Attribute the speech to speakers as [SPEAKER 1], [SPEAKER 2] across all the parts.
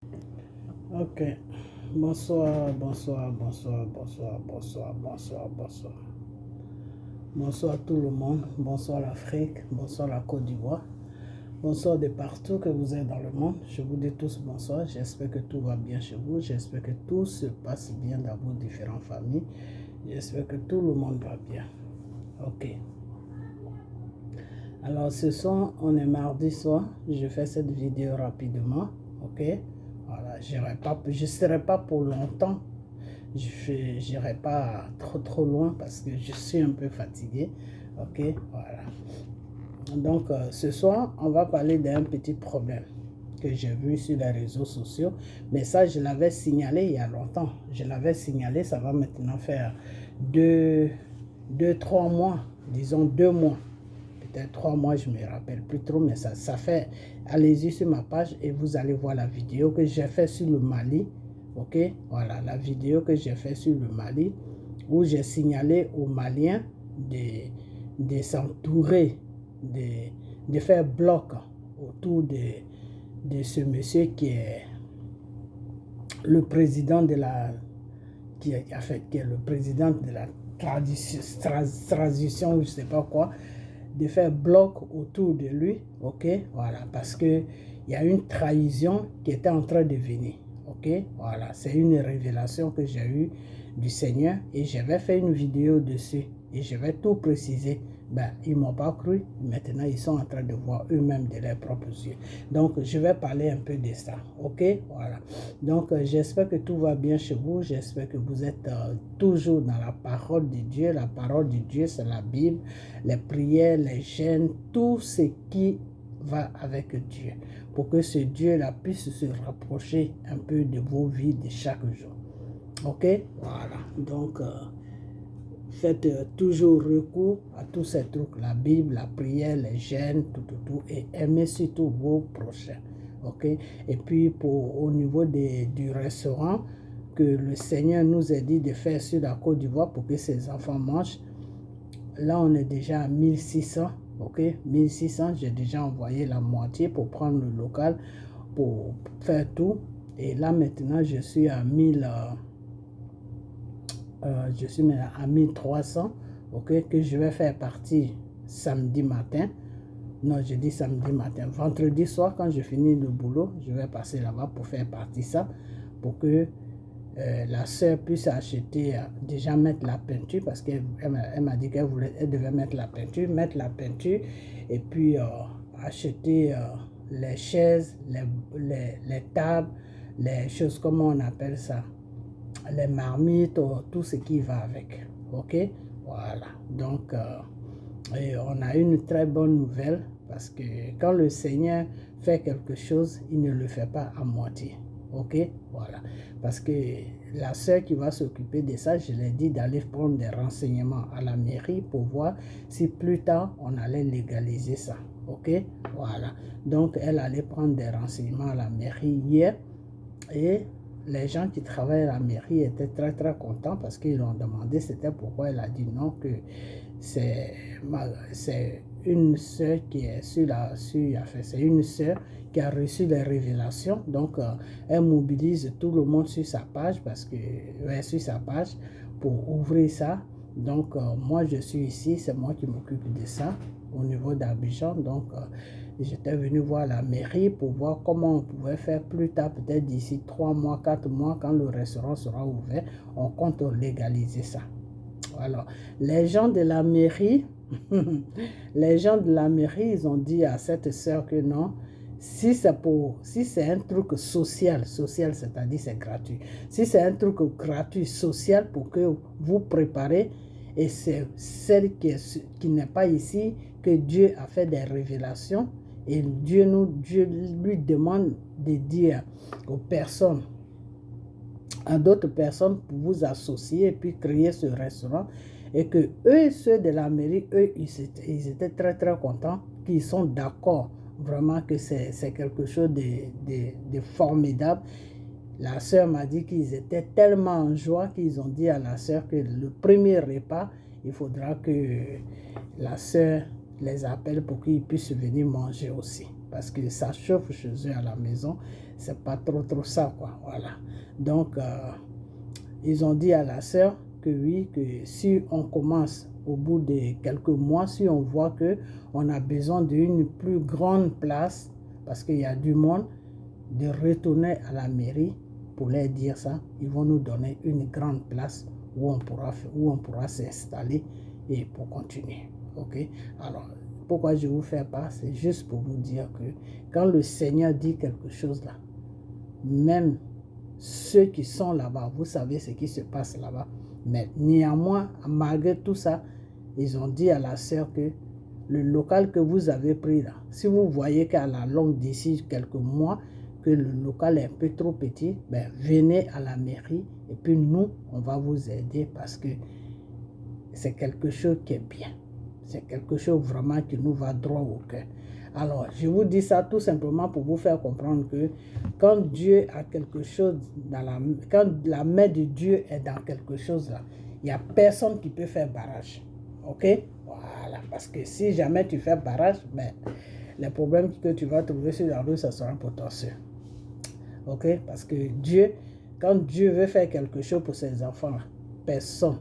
[SPEAKER 1] Ok. Bonsoir, bonsoir, bonsoir, bonsoir, bonsoir, bonsoir, bonsoir. Bonsoir tout le monde. Bonsoir l'Afrique. Bonsoir la Côte d'Ivoire. Bonsoir de partout que vous êtes dans le monde. Je vous dis tous bonsoir. J'espère que tout va bien chez vous. J'espère que tout se passe bien dans vos différentes familles. J'espère que tout le monde va bien. Ok. Alors ce soir, on est mardi soir. Je fais cette vidéo rapidement. Ok. Voilà, je ne serai pas pour longtemps. Je n'irai pas trop loin parce que je suis un peu fatigué. Ok, voilà. Donc, ce soir, on va parler d'un petit problème que j'ai vu sur les réseaux sociaux. Mais ça, je l'avais signalé il y a longtemps. Je l'avais signalé, ça va maintenant faire 3 mois, disons 2 mois. Peut-être 3 mois, je ne me rappelle plus trop, mais ça fait... Allez-y sur ma page et vous allez voir la vidéo que j'ai fait sur le Mali. Ok, voilà la vidéo que j'ai fait sur le Mali où j'ai signalé aux Maliens de s'entourer, de faire bloc autour de ce monsieur qui est le président de la qui est le président de la transition, je ne sais pas quoi, de faire bloc autour de lui, ok, voilà, parce que il y a une trahison qui était en train de venir, ok, voilà, c'est une révélation que j'ai eue du Seigneur et j'avais fait une vidéo dessus et je vais tout préciser. Ben, ils ne m'ont pas cru, maintenant ils sont en train de voir eux-mêmes de leurs propres yeux. Donc, je vais parler un peu de ça, ok, voilà. Donc, j'espère que tout va bien chez vous, j'espère que vous êtes toujours dans la parole de Dieu. La parole de Dieu, c'est la Bible, les prières, les jeûnes, tout ce qui va avec Dieu, pour que ce Dieu-là puisse se rapprocher un peu de vos vies de chaque jour. Ok, voilà. Donc, faites toujours recours à tous ces trucs, la Bible, la prière, les jeûnes, tout, et aimez surtout vos prochains. Ok, et puis au niveau du restaurant que le Seigneur nous a dit de faire sur la Côte d'Ivoire pour que ses enfants mangent, là on est déjà à 1600. Ok, 1600, j'ai déjà envoyé la moitié pour prendre le local, pour faire tout. Et là maintenant je suis à 1300, ok, que je vais faire partie samedi matin. Non, je dis samedi matin. Vendredi soir, quand je finis le boulot, je vais passer là-bas pour faire partie ça, pour que la sœur puisse acheter, déjà mettre la peinture, parce qu'elle m'a dit qu'elle devait mettre la peinture, et puis acheter les chaises, les tables, les choses, comment on appelle ça, les marmites, tout ce qui va avec. Ok, voilà. Donc, et on a une très bonne nouvelle, parce que quand le Seigneur fait quelque chose, il ne le fait pas à moitié. Ok, voilà. Parce que la sœur qui va s'occuper de ça, je l'ai dit d'aller prendre des renseignements à la mairie pour voir si plus tard on allait légaliser ça. Ok, voilà. Donc elle allait prendre des renseignements à la mairie hier, et les gens qui travaillent à la mairie étaient très contents parce qu'ils ont demandé c'était pourquoi elle a dit non, que c'est une sœur qui est c'est une sœur qui a reçu les révélations. Donc elle mobilise tout le monde sur sa page, parce que sur sa page, pour ouvrir ça. Donc moi je suis ici, c'est moi qui m'occupe de ça au niveau d'Abidjan. Donc j'étais venu voir la mairie pour voir comment on pouvait faire plus tard, peut-être d'ici 3 mois, 4 mois, quand le restaurant sera ouvert, on compte légaliser ça. Alors, les gens de la mairie, ils ont dit à cette sœur que non, si c'est un truc social, c'est-à-dire c'est gratuit. Si c'est un truc gratuit, social, pour que vous préparez, et c'est celle qui n'est pas ici, que Dieu a fait des révélations, et Dieu lui demande de dire aux personnes, à d'autres personnes, pour vous associer et puis créer ce restaurant, et que eux, ceux de la mairie, eux, ils étaient très contents, qu'ils sont d'accord vraiment que c'est quelque chose de formidable. La sœur m'a dit qu'ils étaient tellement en joie qu'ils ont dit à la sœur que le premier repas, il faudra que la sœur les appelle pour qu'ils puissent venir manger aussi. parce que ça chauffe chez eux à la maison. C'est pas trop ça, quoi. Voilà. Donc, ils ont dit à la sœur que oui, que si on commence au bout de quelques mois, si on voit qu'on a besoin d'une plus grande place, parce qu'il y a du monde, de retourner à la mairie pour leur dire ça. Ils vont nous donner une grande place où on pourra s'installer et pour continuer. Ok? Alors, pourquoi je vous fais part? C'est juste pour vous dire que quand le Seigneur dit quelque chose là, même ceux qui sont là-bas, vous savez ce qui se passe là-bas. Mais néanmoins, malgré tout ça, ils ont dit à la sœur que le local que vous avez pris là, si vous voyez qu'à la longue d'ici quelques mois, que le local est un peu trop petit, ben venez à la mairie et puis nous, on va vous aider parce que c'est quelque chose qui est bien. C'est quelque chose vraiment qui nous va droit au cœur. Alors, je vous dis ça tout simplement pour vous faire comprendre que quand Dieu a quelque chose quand la main de Dieu est dans quelque chose là, il n'y a personne qui peut faire barrage. Ok? Voilà. Parce que si jamais tu fais barrage, ben, les problèmes que tu vas trouver sur la rue, ça sera potentiel. Ok? Parce que Dieu, quand Dieu veut faire quelque chose pour ses enfants, personne.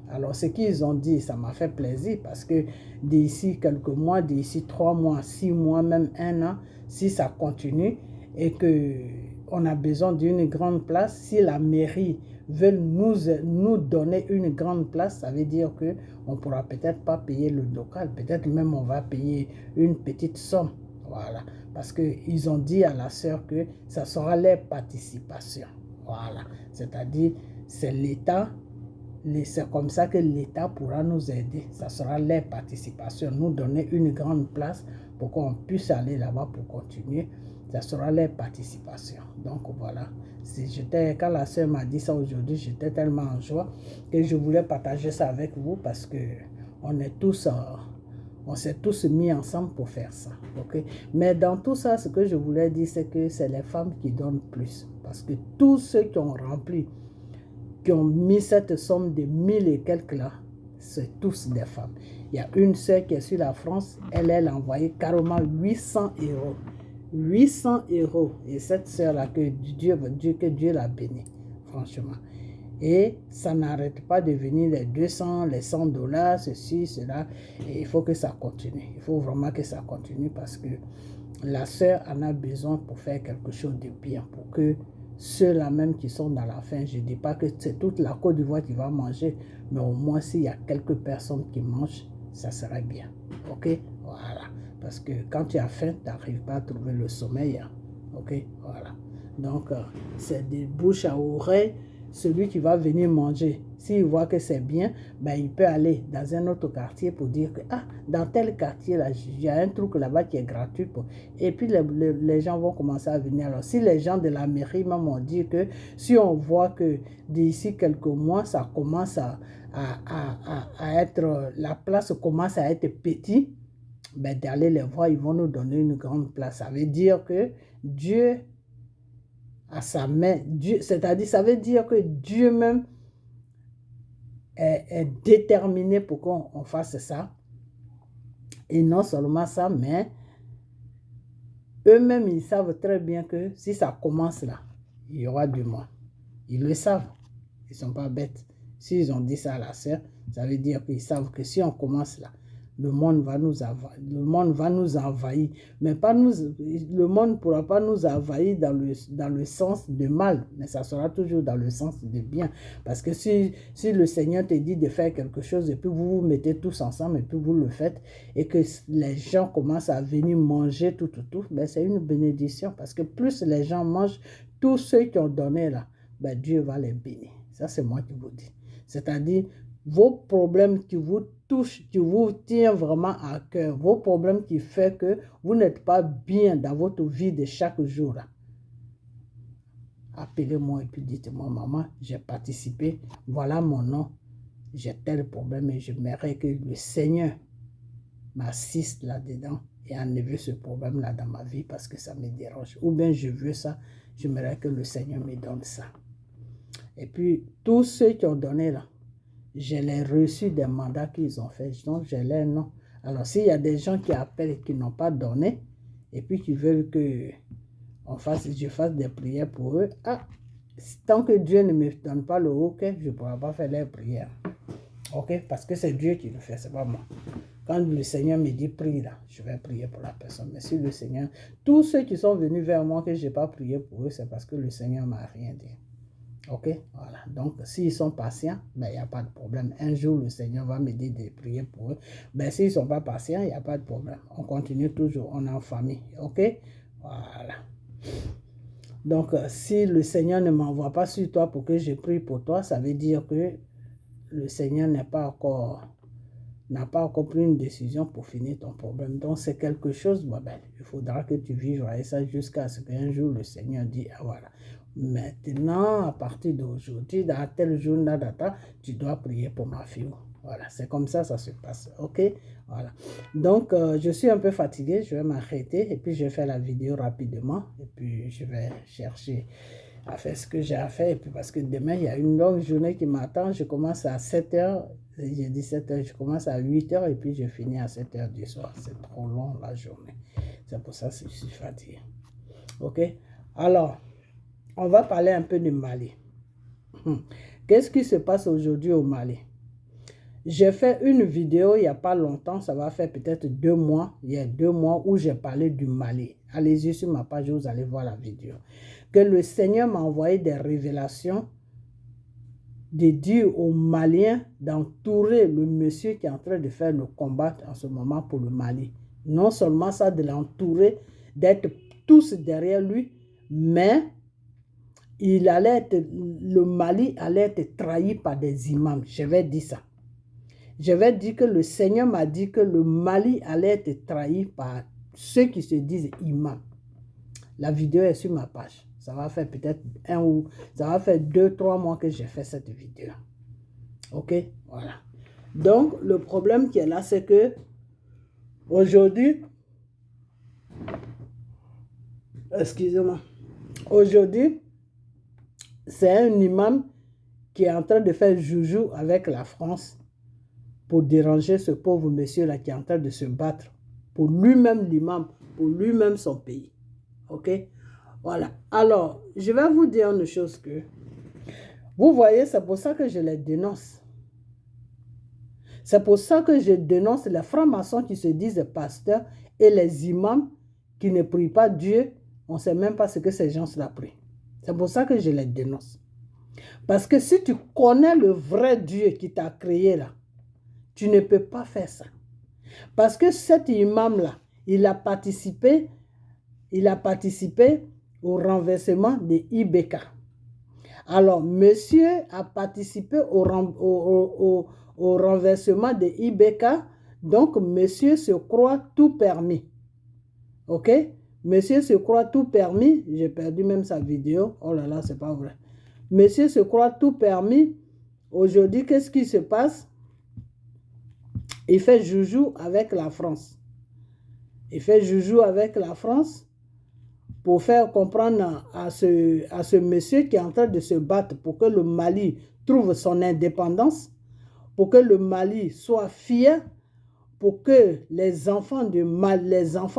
[SPEAKER 1] Alors, ce qu'ils ont dit, ça m'a fait plaisir parce que d'ici quelques mois, d'ici 3 mois, 6 mois, même 1 an, si ça continue et qu'on a besoin d'une grande place, si la mairie veut nous donner une grande place, ça veut dire qu'on ne pourra peut-être pas payer le local, peut-être même on va payer une petite somme. Voilà, parce qu'ils ont dit à la sœur que ça sera leur participation. Voilà, c'est-à-dire c'est l'État. C'est comme ça que l'État pourra nous aider. Ça sera leur participation, nous donner une grande place pour qu'on puisse aller là-bas pour continuer. Ça sera leur participation. Donc voilà. Quand la sœur m'a dit ça aujourd'hui, j'étais tellement en joie que je voulais partager ça avec vous parce que on s'est tous mis ensemble pour faire ça. Okay? Mais dans tout ça, ce que je voulais dire, c'est que c'est les femmes qui donnent plus. Parce que tous ceux qui ont rempli, qui ont mis cette somme de 1000 et quelques là, c'est tous des femmes. Il y a une sœur qui est sur la France, elle a envoyé carrément 800 euros. 800 euros. Et cette sœur-là, que Dieu l'a bénie, franchement. Et ça n'arrête pas de venir les 200, les 100 $, ceci, cela. Et il faut que ça continue. Il faut vraiment que ça continue parce que la sœur en a besoin pour faire quelque chose de bien, pour que ceux-là même qui sont dans la faim, je ne dis pas que c'est toute la Côte d'Ivoire qui va manger, mais au moins s'il y a quelques personnes qui mangent, ça serait bien. Ok? Voilà. Parce que quand tu as faim, tu n'arrives pas à trouver le sommeil. Hein? Ok? Voilà. Donc, c'est de bouche à oreille. Celui qui va venir manger, s'il voit que c'est bien, ben, il peut aller dans un autre quartier pour dire que dans tel quartier, là, il y a un truc là-bas qui est gratuit. Et puis, les gens vont commencer à venir. Alors, si les gens de la mairie même ont dit que si on voit que d'ici quelques mois, ça commence à être, la place commence à être petite, ben, d'aller les voir, ils vont nous donner une grande place. Ça veut dire que Dieu à sa main, c'est-à-dire ça veut dire que Dieu même est déterminé pour qu'on fasse ça. Et non seulement ça, mais eux-mêmes, ils savent très bien que si ça commence là, il y aura du monde. Ils le savent. Ils ne sont pas bêtes. S'ils ont dit ça à la sœur, ça veut dire qu'ils savent que si on commence là, le monde va nous envahir. Mais pas nous, le monde ne pourra pas nous envahir dans le sens de mal, mais ça sera toujours dans le sens de bien. Parce que si le Seigneur te dit de faire quelque chose et puis vous vous mettez tous ensemble et puis vous le faites et que les gens commencent à venir manger tout, ben c'est une bénédiction. Parce que plus les gens mangent, tous ceux qui ont donné là, ben Dieu va les bénir. Ça, c'est moi qui vous dis. C'est-à-dire, vos problèmes qui vous touchent, qui vous tiennent vraiment à cœur, vos problèmes qui font que vous n'êtes pas bien dans votre vie de chaque jour. Appelez-moi et puis dites-moi, maman, j'ai participé, voilà mon nom, j'ai tel problème et j'aimerais que le Seigneur m'assiste là-dedans et enlever ce problème-là dans ma vie parce que ça me dérange. Ou bien je veux ça, j'aimerais que le Seigneur me donne ça. Et puis, tous ceux qui ont donné là, je les reçus des mandats qu'ils ont fait, donc j'ai les noms. Alors, s'il y a des gens qui appellent et qui n'ont pas donné, et puis qui veulent que je fasse des prières pour eux. Ah, tant que Dieu ne me donne pas le OK, je ne pourrai pas faire les prières. OK? Parce que c'est Dieu qui le fait, c'est pas moi. Quand le Seigneur me dit prie là, je vais prier pour la personne. Mais si le Seigneur, tous ceux qui sont venus vers moi que je n'ai pas prié pour eux, c'est parce que le Seigneur m'a rien dit. OK? Voilà. Donc, s'ils sont patients, ben, il n'y a pas de problème. Un jour, le Seigneur va me dire de prier pour eux. Ben, s'ils ne sont pas patients, il n'y a pas de problème. On continue toujours, on est en famille. OK? Voilà. Donc, si le Seigneur ne m'envoie pas sur toi pour que je prie pour toi, ça veut dire que le Seigneur n'a pas encore pris une décision pour finir ton problème. Donc, c'est quelque chose, ben, il faudra que tu vives ça jusqu'à ce qu'un jour, le Seigneur dise, ah voilà, maintenant, à partir d'aujourd'hui, dans tel jour, tu dois prier pour ma fille. Voilà, c'est comme ça se passe. OK? Voilà. Donc, je suis un peu fatiguée, je vais m'arrêter et puis je vais faire la vidéo rapidement et puis je vais chercher à faire ce que j'ai à faire. Et puis parce que demain, il y a une longue journée qui m'attend. Je commence à 7h, j'ai dit 7h, je commence à 8h et puis je finis à 7h du soir. C'est trop long la journée. C'est pour ça que je suis fatigué. OK? Alors, on va parler un peu du Mali. Qu'est-ce qui se passe aujourd'hui au Mali? J'ai fait une vidéo il n'y a pas longtemps, ça va faire peut-être 2 mois, il y a 2 mois où j'ai parlé du Mali. Allez-y sur ma page, vous allez voir la vidéo. Que le Seigneur m'a envoyé des révélations de dire aux Maliens d'entourer le monsieur qui est en train de faire le combat en ce moment pour le Mali. Non seulement ça, de l'entourer, d'être tous derrière lui, mais le Mali allait être trahi par des imams. Je vais dire ça. Je vais dire que le Seigneur m'a dit que le Mali allait être trahi par ceux qui se disent imams. La vidéo est sur ma page. Ça va faire peut-être 2-3 mois que j'ai fait cette vidéo. OK? Voilà. Donc, le problème qui est là, c'est que aujourd'hui, excusez-moi, aujourd'hui, c'est un imam qui est en train de faire joujou avec la France pour déranger ce pauvre monsieur-là qui est en train de se battre pour lui-même l'imam, pour lui-même son pays. OK? Voilà. Alors, je vais vous dire une chose que, vous voyez, c'est pour ça que je les dénonce. C'est pour ça que je dénonce les francs-maçons qui se disent pasteurs et les imams qui ne prient pas Dieu. On ne sait même pas ce que ces gens-là prient. C'est pour ça que je les dénonce. Parce que si tu connais le vrai Dieu qui t'a créé là, tu ne peux pas faire ça. Parce que cet imam-là, il a participé au renversement de Ibeka. Alors, monsieur a participé au renversement de Ibeka, donc monsieur se croit tout permis. OK? Monsieur se croit tout permis. J'ai perdu même sa vidéo. Oh là là, c'est pas vrai. Monsieur se croit tout permis. Aujourd'hui, qu'est-ce qui se passe? Il fait joujou avec la France. Il fait joujou avec la France pour faire comprendre à ce monsieur qui est en train de se battre pour que le Mali trouve son indépendance, pour que le Mali soit fier, pour que les enfants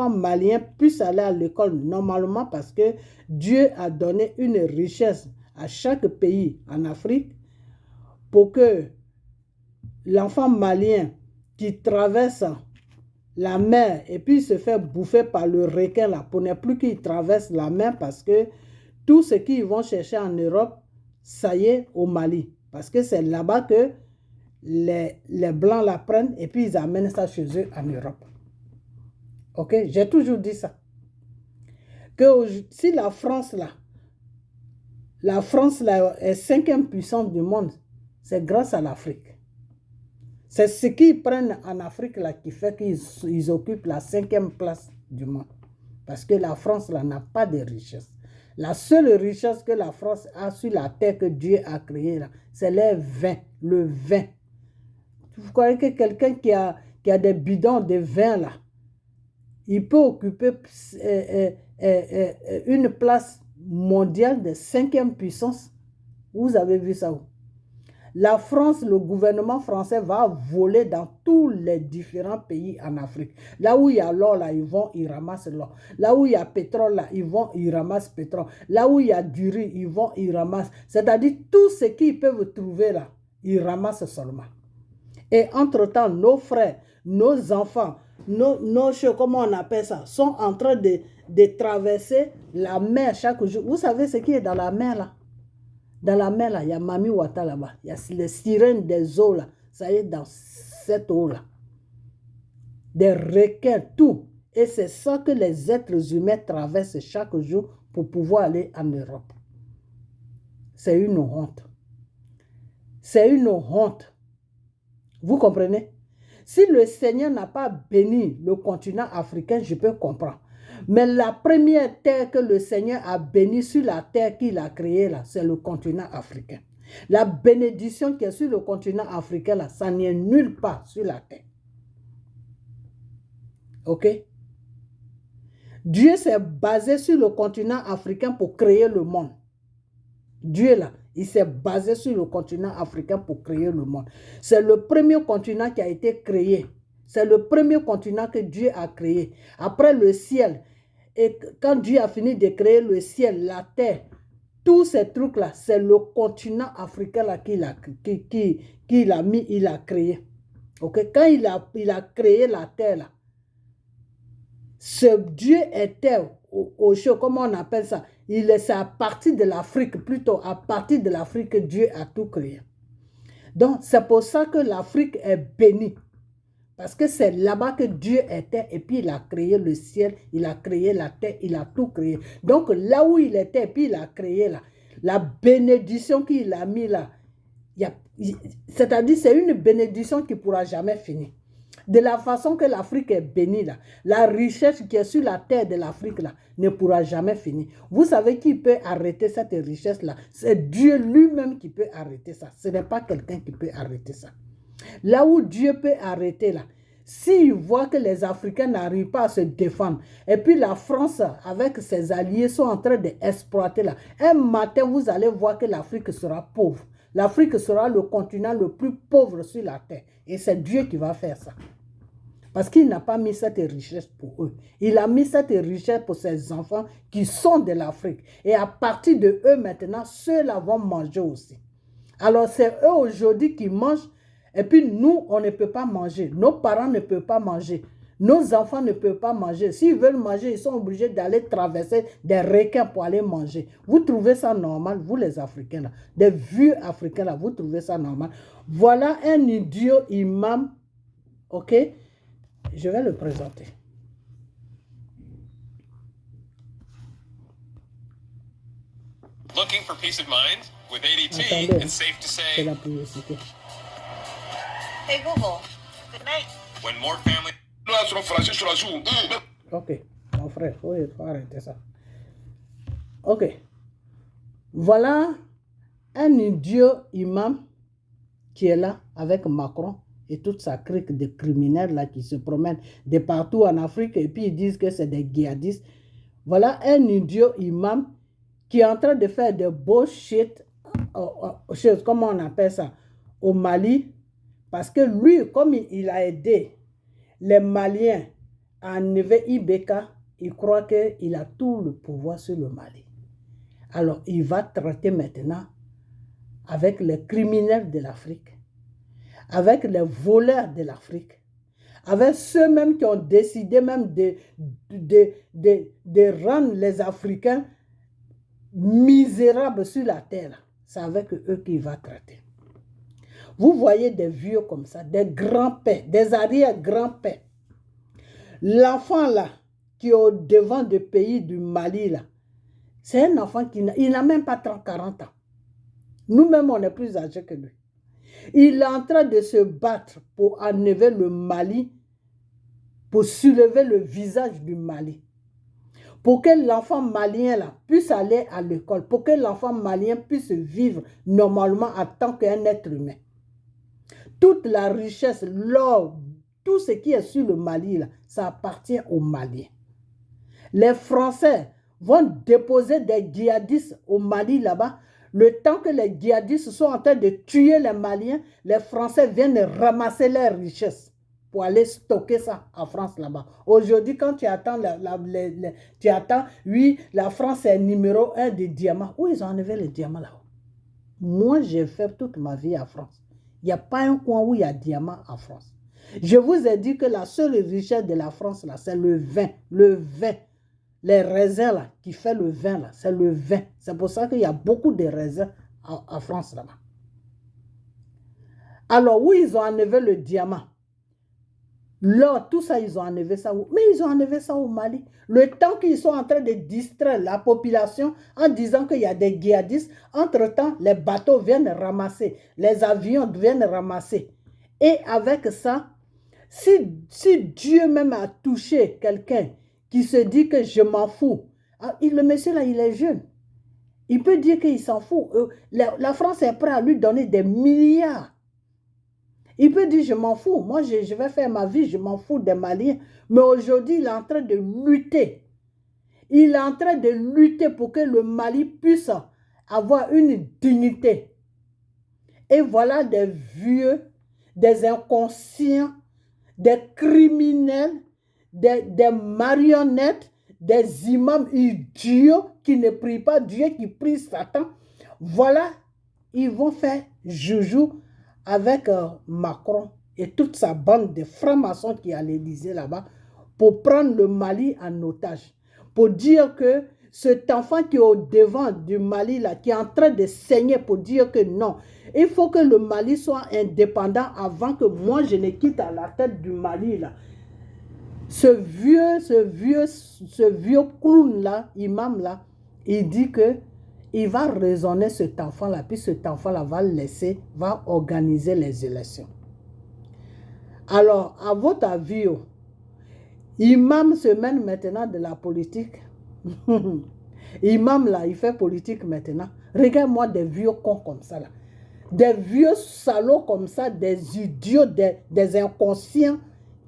[SPEAKER 1] maliens puissent aller à l'école normalement parce que Dieu a donné une richesse à chaque pays en Afrique pour que l'enfant malien qui traverse la mer et puis se fait bouffer par le requin là, pour ne plus qu'il traverse la mer parce que tout ce qu'ils vont chercher en Europe, ça y est au Mali. Parce que c'est là-bas que les Blancs la prennent et puis ils amènent ça chez eux en Europe. OK? J'ai toujours dit ça. Que si la France là est 5e puissance du monde, c'est grâce à l'Afrique. C'est ce qu'ils prennent en Afrique là qui fait qu'ils occupent la 5e place du monde. Parce que la France là n'a pas de richesse. La seule richesse que la France a sur la terre que Dieu a créée là, c'est les vins, le vin. Vous croyez que quelqu'un qui a des bidons de vin là, il peut occuper une place mondiale de 5e puissance? Vous avez vu ça où? La France, le gouvernement français va voler dans tous les différents pays en Afrique. Là où il y a l'or, là, ils ramassent l'or. Là où il y a pétrole, là, ils ramassent pétrole. Là où il y a du riz, ils ramassent. C'est-à-dire tout ce qu'ils peuvent trouver là, ils ramassent seulement. Et entre-temps, nos frères, nos enfants, comment on appelle ça, sont en train de traverser la mer chaque jour. Vous savez ce qui est dans la mer là? Dans la mer, là, il y a Mami Wata là-bas. Il y a les sirènes des eaux là. Ça y est, dans cette eau-là. Des requins, tout. Et c'est ça que les êtres humains traversent chaque jour pour pouvoir aller en Europe. C'est une honte. C'est une honte. Vous comprenez? Si le Seigneur n'a pas béni le continent africain, je peux comprendre. Mais la première terre que le Seigneur a bénie sur la terre qu'il a créée, là, c'est le continent africain. La bénédiction qui est sur le continent africain, là, ça n'est nulle part sur la terre. Ok? Dieu s'est basé sur le continent africain pour créer le monde. Dieu, là, il s'est basé sur le continent africain pour créer le monde. C'est le premier continent qui a été créé. C'est le premier continent que Dieu a créé. Après le ciel, et quand Dieu a fini de créer le ciel, la terre, tous ces trucs-là, c'est le continent africain là qu'il a mis, il a créé. Okay? Quand il a créé la terre, là, ce Dieu était au show, comment on appelle ça? C'est à partir de l'Afrique, plutôt à partir de l'Afrique que Dieu a tout créé. Donc, c'est pour ça que l'Afrique est bénie. Parce que c'est là-bas que Dieu était et puis il a créé le ciel, il a créé la terre, il a tout créé. Donc là où il était et puis il a créé là, la bénédiction qu'il a mis là, c'est-à-dire c'est une bénédiction qui ne pourra jamais finir. De la façon que l'Afrique est bénie là, la richesse qui est sur la terre de l'Afrique là ne pourra jamais finir. Vous savez qui peut arrêter cette richesse là? C'est Dieu lui-même qui peut arrêter ça. Ce n'est pas quelqu'un qui peut arrêter ça. Là où Dieu peut arrêter là, s'il voit que les Africains n'arrivent pas à se défendre, et puis la France avec ses alliés sont en train d'exploiter là, un matin vous allez voir que l'Afrique sera pauvre. L'Afrique sera le continent le plus pauvre sur la terre. Et c'est Dieu qui va faire ça. Parce qu'il n'a pas mis cette richesse pour eux. Il a mis cette richesse pour ses enfants qui sont de l'Afrique. Et à partir de eux maintenant, ceux-là vont manger aussi. Alors c'est eux aujourd'hui qui mangent. Et puis nous, on ne peut pas manger. Nos parents ne peuvent pas manger. Nos enfants ne peuvent pas manger. S'ils veulent manger, ils sont obligés d'aller traverser des requins pour aller manger. Vous trouvez ça normal, vous les Africains là, des vieux Africains là, vous trouvez ça normal? Voilà un idiot imam, ok? Je vais le présenter.
[SPEAKER 2] Looking for peace of mind? With ADT,
[SPEAKER 1] Attendez,
[SPEAKER 2] it's safe to
[SPEAKER 1] c'est
[SPEAKER 2] say,
[SPEAKER 1] la publicité.
[SPEAKER 3] Hey Google, good night.
[SPEAKER 2] when more families
[SPEAKER 1] Ok, mon frère, faut arrêter ça. Ok. Voilà un idiot imam qui est là avec Macron et toute sa clique de criminels là qui se promènent de partout en Afrique et puis ils disent que c'est des djihadistes. Voilà un idiot imam qui est en train de faire des bullshit, comment on appelle ça, au Mali. Parce que lui, comme il a aidé les Maliens à enlever Ibeka, il croit qu'il a tout le pouvoir sur le Mali. Alors, il va traiter maintenant avec les criminels de l'Afrique, avec les voleurs de l'Afrique, avec ceux-mêmes qui ont décidé même de rendre les Africains misérables sur la terre. C'est avec eux qu'il va traiter. Vous voyez des vieux comme ça, des grands-pères, des arrière-grands-pères. L'enfant là, qui est au devant du pays du Mali là, c'est un enfant qui n'a même pas 30-40 ans. Nous-mêmes, on est plus âgés que lui. Il est en train de se battre pour enlever le Mali, pour soulever le visage du Mali. Pour que l'enfant malien là, puisse aller à l'école, pour que l'enfant malien puisse vivre normalement en tant qu'un être humain. Toute la richesse, l'or, tout ce qui est sur le Mali, là, ça appartient aux Maliens. Les Français vont déposer des djihadistes au Mali là-bas. Le temps que les djihadistes sont en train de tuer les Maliens, les Français viennent ramasser leurs richesses pour aller stocker ça en France là-bas. Aujourd'hui, quand tu attends, tu attends, oui, la France est numéro 1 des diamants. Où ils ont enlevé les diamants là-haut? Moi, j'ai fait toute ma vie en France. Il n'y a pas un coin où il y a diamants en France. Je vous ai dit que la seule richesse de la France, là, c'est le vin. Le vin. Les raisins, là, qui fait le vin, là, c'est le vin. C'est pour ça qu'il y a beaucoup de raisins en France, là-bas. Alors, où ils ont enlevé le diamant? L'or, tout ça, ils ont enlevé ça où? Mais ils ont enlevé ça au Mali. Le temps qu'ils sont en train de distraire la population en disant qu'il y a des djihadistes, entre-temps, les bateaux viennent ramasser, les avions viennent ramasser. Et avec ça, si Dieu même a touché quelqu'un qui se dit que je m'en fous, le monsieur là, il est jeune. Il peut dire qu'il s'en fout. La France est prête à lui donner des milliards. Il peut dire, je m'en fous. Moi, je vais faire ma vie, je m'en fous des Maliens. Mais aujourd'hui, il est en train de lutter. Il est en train de lutter pour que le Mali puisse avoir une dignité. Et voilà des vieux, des inconscients, des criminels, des marionnettes, des imams idiots qui ne prient pas Dieu, qui prient Satan. Voilà, ils vont faire joujou avec Macron et toute sa bande de francs-maçons qui est à l'Élysée là-bas pour prendre le Mali en otage. Pour dire que cet enfant qui est au devant du Mali là, qui est en train de saigner pour dire que non, il faut que le Mali soit indépendant avant que moi je ne quitte à la tête du Mali là. Ce vieux clown là, imam là, il dit que il va raisonner cet enfant-là, puis cet enfant-là va le laisser, va organiser les élections. Alors, à votre avis, imam se mène maintenant de la politique. Imam là, il fait politique maintenant. Regarde-moi des vieux cons comme ça là. Des vieux salauds comme ça, des idiots, des inconscients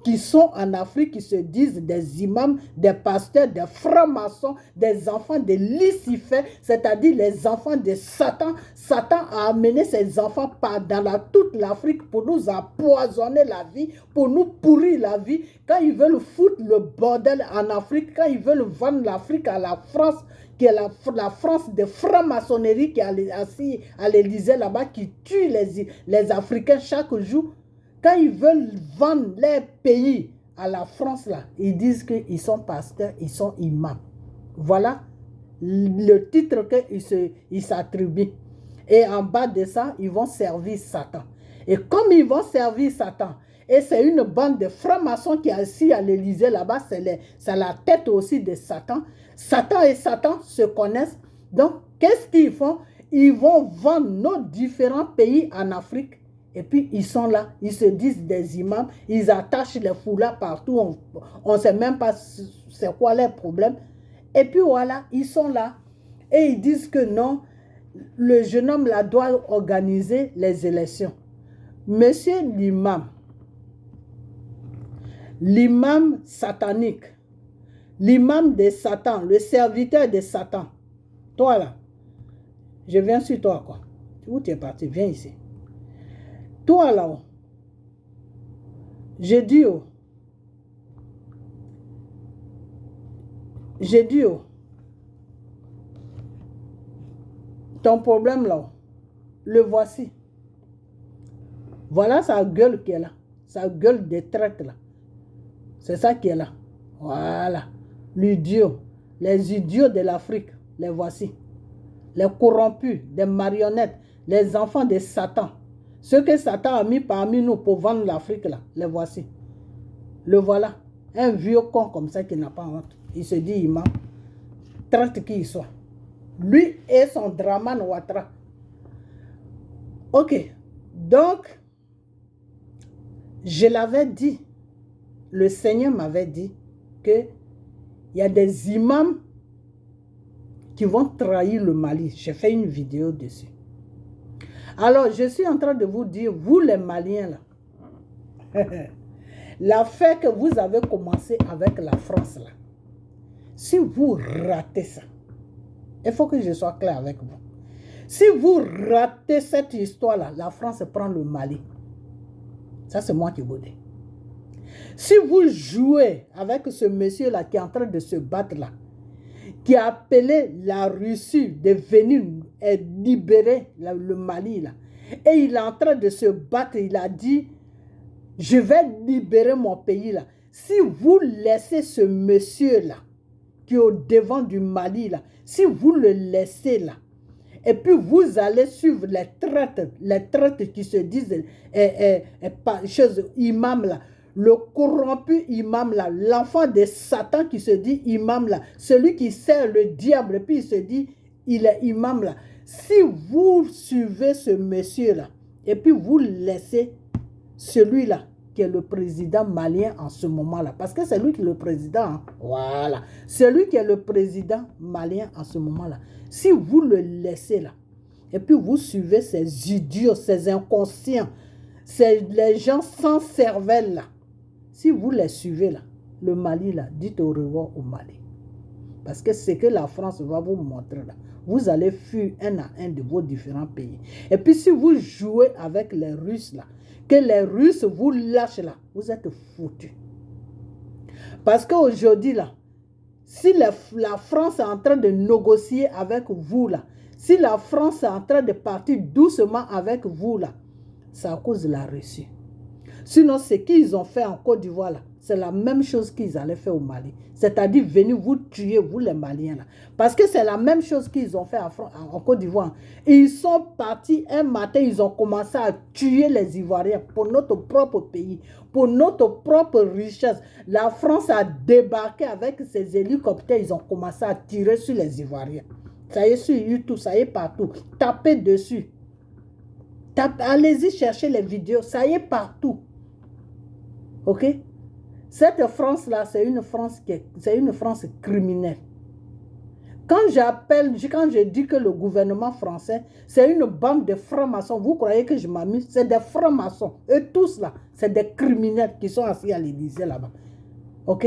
[SPEAKER 1] qui sont en Afrique, qui se disent des imams, des pasteurs, des francs-maçons, des enfants de Lucifer, c'est-à-dire les enfants de Satan. Satan a amené ses enfants dans toute l'Afrique pour nous empoisonner la vie, pour nous pourrir la vie. Quand ils veulent foutre le bordel en Afrique, quand ils veulent vendre l'Afrique à la France, qui est la France de franc-maçonnerie qui est assis à l'Élysée là-bas, qui tue les Africains chaque jour. Quand ils veulent vendre leur pays à la France, là, ils disent qu'ils sont pasteurs, ils sont imams. Voilà le titre qu'ils s'attribuent. Et en bas de ça, ils vont servir Satan. Et comme ils vont servir Satan, et c'est une bande de francs-maçons qui est assis à l'Élysée là-bas, c'est la tête aussi de Satan. Satan et Satan se connaissent. Donc, qu'est-ce qu'ils font? Ils vont vendre nos différents pays en Afrique. Et puis, ils sont là, ils se disent des imams, ils attachent les foulards partout, on ne sait même pas c'est quoi leur problème. Et puis voilà, ils sont là et ils disent que non, le jeune homme là doit organiser les élections. Monsieur l'imam satanique, l'imam de Satan, le serviteur de Satan, toi là, je viens sur toi quoi. Où tu es parti? Viens ici. Toi là-haut, j'ai dit, ton problème là, le voici. Voilà sa gueule qui est là, sa gueule de traite là. C'est ça qui est là. Voilà, l'idiot, les idiots de l'Afrique, les voici. Les corrompus, des marionnettes, les enfants de Satan. Ceux que Satan a mis parmi nous pour vendre l'Afrique, là, les voici. Le voilà. Un vieux con comme ça qui n'a pas honte. Il se dit imam. Traite qui il soit. Lui et son Draman Ouattara. Ok. Donc, je l'avais dit. Le Seigneur m'avait dit qu'il y a des imams qui vont trahir le Mali. J'ai fait une vidéo dessus. Alors, je suis en train de vous dire, vous les Maliens, là, l'affaire que vous avez commencé avec la France, là, si vous ratez ça, il faut que je sois clair avec vous. Si vous ratez cette histoire-là, la France prend le Mali. Ça, c'est moi qui vous dis. Si vous jouez avec ce monsieur-là qui est en train de se battre là, qui a appelé la Russie de venir libérer le Mali là, et il est en train de se battre, il a dit, je vais libérer mon pays là. Si vous laissez ce monsieur-là, qui est au devant du Mali là, si vous le laissez là, et puis vous allez suivre les traites qui se disent imam là, le corrompu imam là, l'enfant de Satan qui se dit imam là, celui qui sert le diable et puis il se dit il est imam là. Si vous suivez ce monsieur là et puis vous laissez celui-là qui est le président malien en ce moment-là, parce que c'est lui qui est le président, hein? Voilà, c'est lui qui est le président malien en ce moment-là. Si vous le laissez là, et puis vous suivez ces idiots, ces inconscients, les gens sans cervelle là, si vous les suivez là, le Mali là, dites au revoir au Mali. Parce que c'est que la France va vous montrer là. Vous allez fuir un à un de vos différents pays. Et puis si vous jouez avec les Russes là, que les Russes vous lâchent là, vous êtes foutus. Parce qu'aujourd'hui là, si la France est en train de négocier avec vous là, si la France est en train de partir doucement avec vous là, c'est à cause de la Russie. Sinon, ce qu'ils ont fait en Côte d'Ivoire là, c'est la même chose qu'ils allaient faire au Mali. C'est-à-dire venir vous tuer, vous les Maliens là. Parce que c'est la même chose qu'ils ont fait en Côte d'Ivoire. Ils sont partis un matin, ils ont commencé à tuer les Ivoiriens pour notre propre pays, pour notre propre richesse. La France a débarqué avec ses hélicoptères, ils ont commencé à tirer sur les Ivoiriens. Ça y est sur YouTube, ça y est partout. Tapez dessus. Allez-y chercher les vidéos, ça y est partout. Ok? Cette France-là, c'est une France criminelle. Quand je dis que le gouvernement français, c'est une bande de francs-maçons, vous croyez que je m'amuse? C'est des francs-maçons. Eux tous là, c'est des criminels qui sont assis à l'Élysée là-bas. Ok?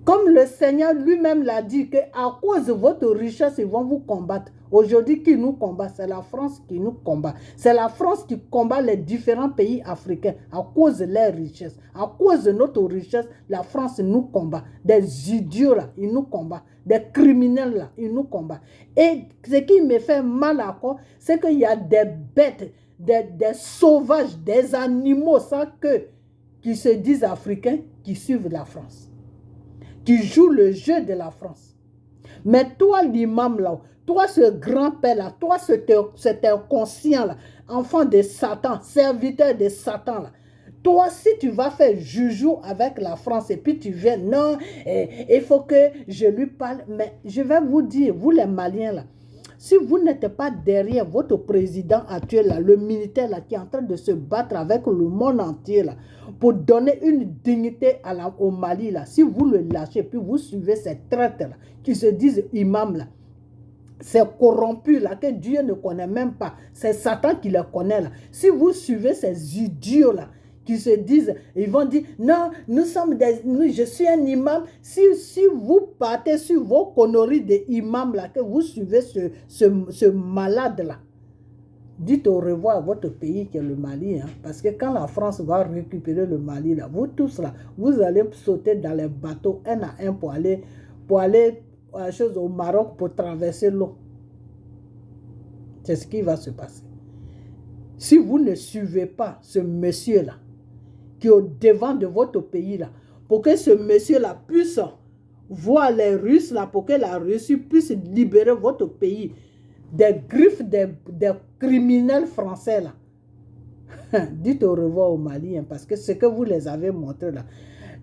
[SPEAKER 1] Comme le Seigneur lui-même l'a dit, qu'à cause de votre richesse, ils vont vous combattre. Aujourd'hui, qui nous combat? C'est la France qui nous combat. C'est la France qui combat les différents pays africains à cause de leur richesse. À cause de notre richesse, la France nous combat. Des idiots là, ils nous combattent. Des criminels là, ils nous combattent. Et ce qui me fait mal encore, c'est qu'il y a des bêtes, des sauvages, des animaux sans queue qui se disent africains, qui suivent la France, qui jouent le jeu de la France. Mais toi, l'imam là, toi, ce grand-père là, toi, cet inconscient là, enfant de Satan, serviteur de Satan là, toi, si tu vas faire joujou avec la France et puis tu viens, non, il faut que je lui parle. Mais je vais vous dire, vous les Maliens là, si vous n'êtes pas derrière votre président actuel là, le militaire là, qui est en train de se battre avec le monde entier là, pour donner une dignité au Mali là, si vous le lâchez, puis vous suivez ces traites là, qui se disent imams là, c'est corrompu là, que Dieu ne connaît même pas, c'est Satan qui le connaît là. Si vous suivez ces idiots là, qui se disent, ils vont dire, non, je suis un imam. Si vous partez sur vos conneries d'imam là, que vous suivez ce malade là, dites au revoir à votre pays qui est le Mali, hein, parce que quand la France va récupérer le Mali là, vous tous là, vous allez sauter dans les bateaux un à un pour aller au Maroc pour traverser l'eau. C'est ce qui va se passer. Si vous ne suivez pas ce monsieur là, qui est au devant de votre pays là, pour que ce monsieur-là puisse voir les Russes là, pour que la Russie puisse libérer votre pays des griffes des criminels français là. Dites au revoir aux Maliens, parce que ce que vous les avez montré là,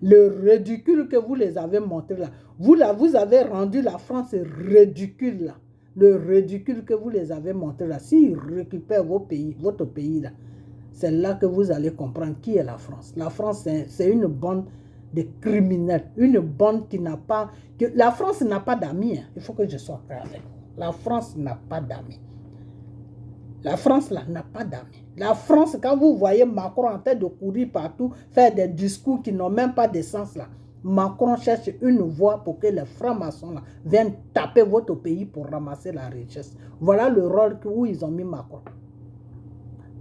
[SPEAKER 1] le ridicule que vous les avez montré là, vous avez rendu la France ridicule là. Le ridicule que vous les avez montré là, s'ils récupèrent votre pays là, c'est là que vous allez comprendre qui est la France. La France, c'est une bande de criminels. Une bande qui n'a pas... La France n'a pas d'amis. Hein. Il faut que je sois clair avec vous. La France n'a pas d'amis. La France, là, n'a pas d'amis. La France, quand vous voyez Macron en train de courir partout, faire des discours qui n'ont même pas de sens, là, Macron cherche une voie pour que les francs-maçons là viennent taper votre pays pour ramasser la richesse. Voilà le rôle où ils ont mis Macron.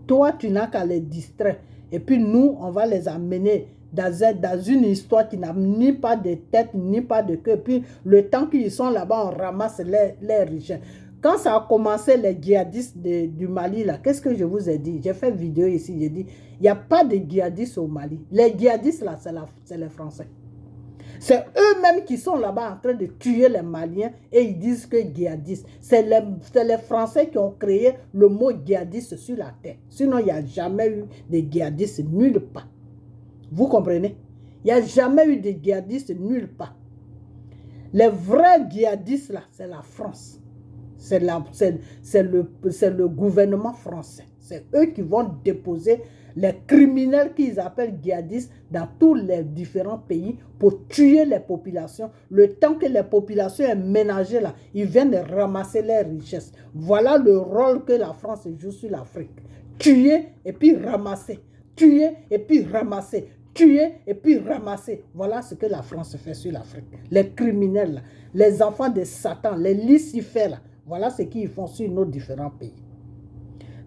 [SPEAKER 1] Toi, tu n'as qu'à les distraire. Et puis nous, on va les amener dans une histoire qui n'a ni pas de tête, ni pas de queue. Puis le temps qu'ils sont là-bas, on ramasse les richesses. Quand ça a commencé, les djihadistes du Mali, là, qu'est-ce que je vous ai dit? J'ai fait une vidéo ici, j'ai dit, il n'y a pas de djihadistes au Mali. Les djihadistes, là, c'est les Français. C'est eux-mêmes qui sont là-bas en train de tuer les Maliens et ils disent que djihadistes. C'est les Français qui ont créé le mot djihadiste sur la terre. Sinon, il n'y a jamais eu de djihadistes nulle part. Vous comprenez? Il n'y a jamais eu de djihadistes nulle part. Les vrais djihadistes, là, c'est la France. C'est le gouvernement français. C'est eux qui vont déposer les criminels qu'ils appellent djihadistes dans tous les différents pays pour tuer les populations. Le temps que les populations sont ménagées là, ils viennent ramasser les richesses. Voilà le rôle que la France joue sur l'Afrique. Tuer et puis ramasser. Tuer et puis ramasser. Tuer et puis ramasser. Voilà ce que la France fait sur l'Afrique. Les criminels, là, les enfants de Satan, les Lucifères, là, voilà ce qu'ils font sur nos différents pays.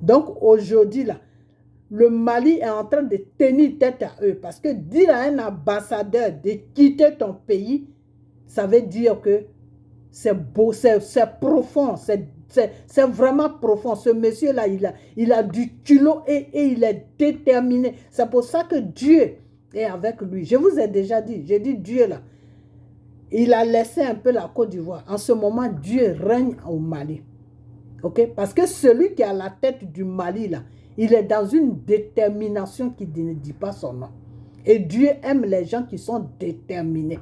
[SPEAKER 1] Donc aujourd'hui, là, le Mali est en train de tenir tête à eux. Parce que dire à un ambassadeur de quitter ton pays, ça veut dire que c'est beau, c'est profond, c'est vraiment profond. Ce monsieur-là, il a du culot et il est déterminé. C'est pour ça que Dieu est avec lui. Je vous ai déjà dit, j'ai dit Dieu là, il a laissé un peu la Côte d'Ivoire. En ce moment, Dieu règne au Mali. Ok? Parce que celui qui est à la tête du Mali là, il est dans une détermination qui ne dit pas son nom. Et Dieu aime les gens qui sont déterminés.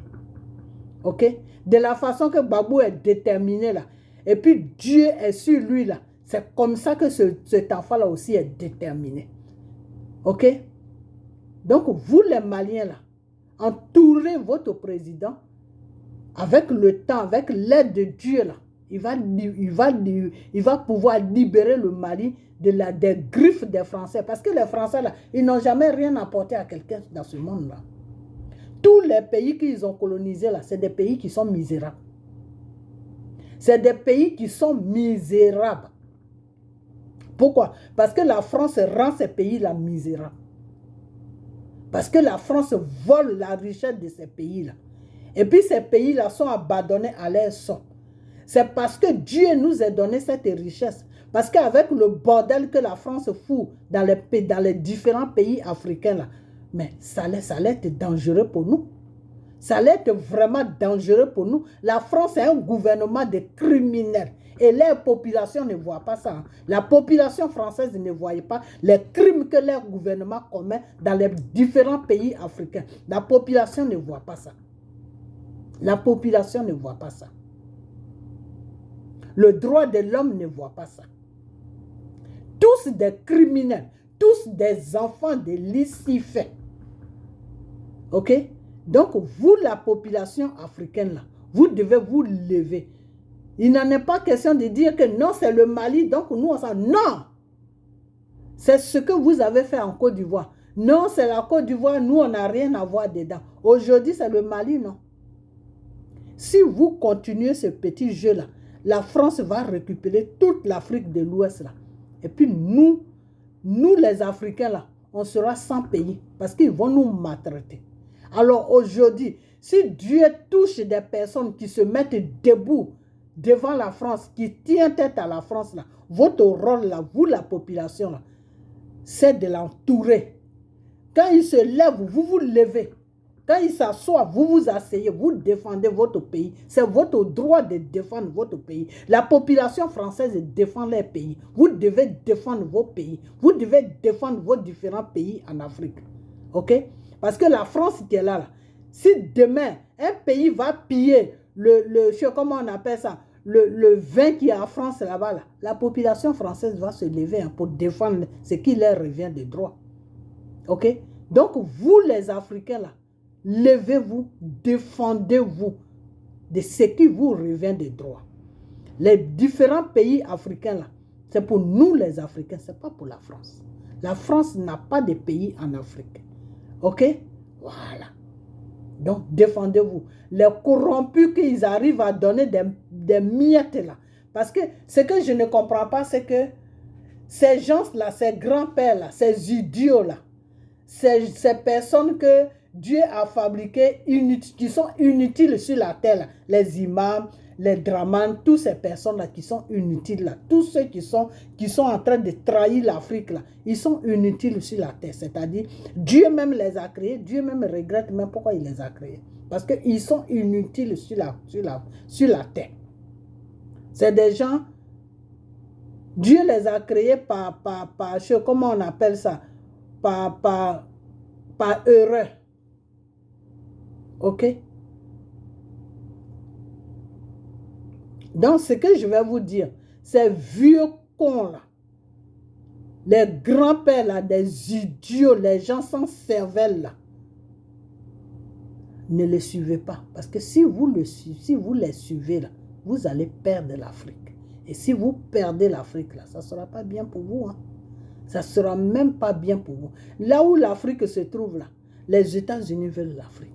[SPEAKER 1] Ok? De la façon que Babou est déterminé là. Et puis Dieu est sur lui là. C'est comme ça que cet enfant-là aussi est déterminé. Ok? Donc vous les Maliens là, entourez votre président avec le temps, avec l'aide de Dieu là. Il va pouvoir libérer le Mali des griffes des Français. Parce que les Français, là, ils n'ont jamais rien apporté à quelqu'un dans ce monde-là. Tous les pays qu'ils ont colonisés, là, c'est des pays qui sont misérables. C'est des pays qui sont misérables. Pourquoi? Parce que la France rend ces pays-là misérables. Parce que la France vole la richesse de ces pays-là. Et puis ces pays-là sont abandonnés à leur sort. C'est parce que Dieu nous a donné cette richesse. Parce qu'avec le bordel que la France fout dans les différents pays africains, là, mais ça allait être dangereux pour nous. Ça allait être vraiment dangereux pour nous. La France est un gouvernement de criminels. Et les populations ne voient pas ça. La population française ne voyait pas les crimes que leur gouvernement commet dans les différents pays africains. La population ne voit pas ça. La population ne voit pas ça. Le droit de l'homme ne voit pas ça. Tous des criminels, tous des enfants de Lucifer. Ok? Donc, vous, la population africaine, là, vous devez vous lever. Il n'en est pas question de dire que non, c'est le Mali, donc nous, on s'en... Non! C'est ce que vous avez fait en Côte d'Ivoire. Non, c'est la Côte d'Ivoire, nous, on n'a rien à voir dedans. Aujourd'hui, c'est le Mali, non? Si vous continuez ce petit jeu-là, la France va récupérer toute l'Afrique de l'Ouest là. Et puis nous les Africains là, on sera sans pays parce qu'ils vont nous maltraiter. Alors aujourd'hui, si Dieu touche des personnes qui se mettent debout devant la France, qui tiennent tête à la France là, votre rôle là, vous la population là, c'est de l'entourer. Quand il se lève, vous vous levez. Quand il s'assoit, vous vous asseyez, vous défendez votre pays. C'est votre droit de défendre votre pays. La population française défend leur pays. Vous devez défendre vos pays. Vous devez défendre vos différents pays en Afrique. Ok? Parce que la France qui est là, si demain, un pays va piller comment on appelle ça, le vin qui est en France là-bas, là, la population française va se lever pour défendre ce qui leur revient de droit. Ok? Donc, vous les Africains là, levez-vous, défendez-vous de ce qui vous revient de droit. Les différents pays africains, là, c'est pour nous les Africains, ce n'est pas pour la France. La France n'a pas de pays en Afrique. Ok? Voilà. Donc, défendez-vous. Les corrompus qu'ils arrivent à donner des miettes là. Parce que ce que je ne comprends pas, c'est que ces gens-là, ces grands-pères-là, ces idiots-là, ces personnes que Dieu a fabriquées, qui sont inutiles sur la terre, là, les imams, les dramans, toutes ces personnes-là qui sont inutiles, là, tous ceux qui sont en train de trahir l'Afrique, là, ils sont inutiles sur la terre. C'est-à-dire, Dieu même les a créés, Dieu même regrette même pourquoi il les a créés. Parce qu'ils sont inutiles sur la terre. C'est des gens, Dieu les a créés par comment on appelle ça, par erreur. Ok? Donc, ce que je vais vous dire, ces vieux cons-là, les grands-pères là, des idiots, les gens sans cervelle là, ne les suivez pas. Parce que si vous les suivez là, vous allez perdre l'Afrique. Et si vous perdez l'Afrique là, ça ne sera pas bien pour vous. Hein. Ça ne sera même pas bien pour vous. Là où l'Afrique se trouve là, les États-Unis veulent l'Afrique.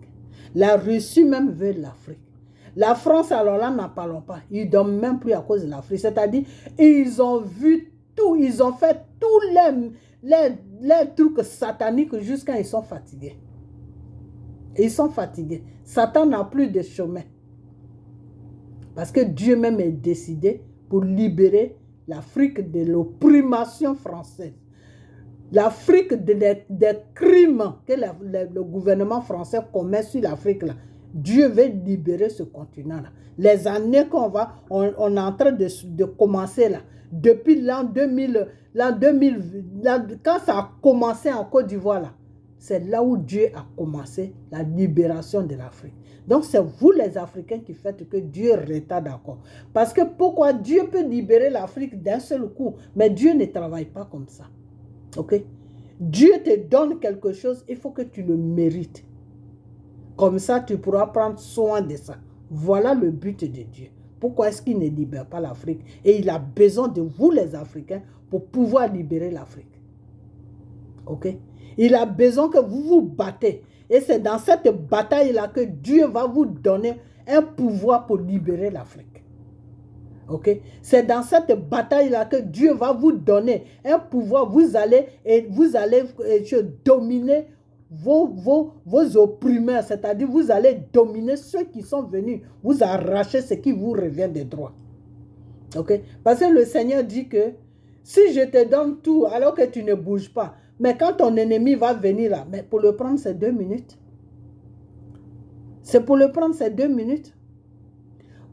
[SPEAKER 1] La Russie même veut l'Afrique. La France, alors là, n'en parlons pas. Ils ne dorment même plus à cause de l'Afrique. C'est-à-dire, ils ont vu tout, ils ont fait tous les trucs sataniques jusqu'à ils sont fatigués. Ils sont fatigués. Satan n'a plus de chemin. Parce que Dieu même est décidé pour libérer l'Afrique de l'opprimation française. L'Afrique des crimes que le gouvernement français commet sur l'Afrique là. Dieu veut libérer ce continent-là. Les années on est en train de commencer là, depuis l'an 2000, quand ça a commencé en Côte d'Ivoire là, c'est là où Dieu a commencé la libération de l'Afrique. Donc c'est vous les Africains qui faites que Dieu retarde encore. Parce que pourquoi Dieu peut libérer l'Afrique d'un seul coup, mais Dieu ne travaille pas comme ça. Ok? Dieu te donne quelque chose, il faut que tu le mérites. Comme ça, tu pourras prendre soin de ça. Voilà le but de Dieu. Pourquoi est-ce qu'il ne libère pas l'Afrique? Et il a besoin de vous, les Africains, pour pouvoir libérer l'Afrique. Ok? Il a besoin que vous vous battez. Et c'est dans cette bataille-là que Dieu va vous donner un pouvoir pour libérer l'Afrique. Ok? C'est dans cette bataille-là que Dieu va vous donner un pouvoir. Vous allez dominer vos opprimeurs, c'est-à-dire vous allez dominer ceux qui sont venus vous arracher ce qui vous revient de droit. Ok? Parce que le Seigneur dit que si je te donne tout alors que tu ne bouges pas, mais quand ton ennemi va venir là, mais pour le prendre c'est 2 minutes. C'est pour le prendre c'est 2 minutes.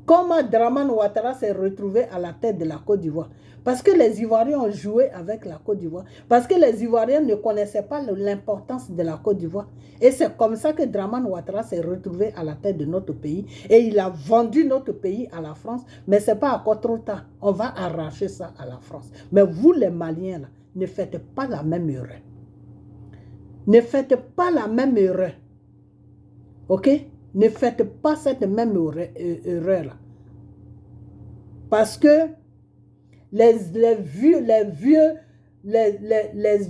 [SPEAKER 1] Comment Dramane Ouattara s'est retrouvé à la tête de la Côte d'Ivoire? Parce que les Ivoiriens ont joué avec la Côte d'Ivoire. Parce que les Ivoiriens ne connaissaient pas l'importance de la Côte d'Ivoire. Et c'est comme ça que Dramane Ouattara s'est retrouvé à la tête de notre pays. Et il a vendu notre pays à la France. Mais ce n'est pas encore trop tard. On va arracher ça à la France. Mais vous, les Maliens, là, ne faites pas la même erreur. Ne faites pas la même erreur. Ok? Ne faites pas cette même erreur-là. Parce que les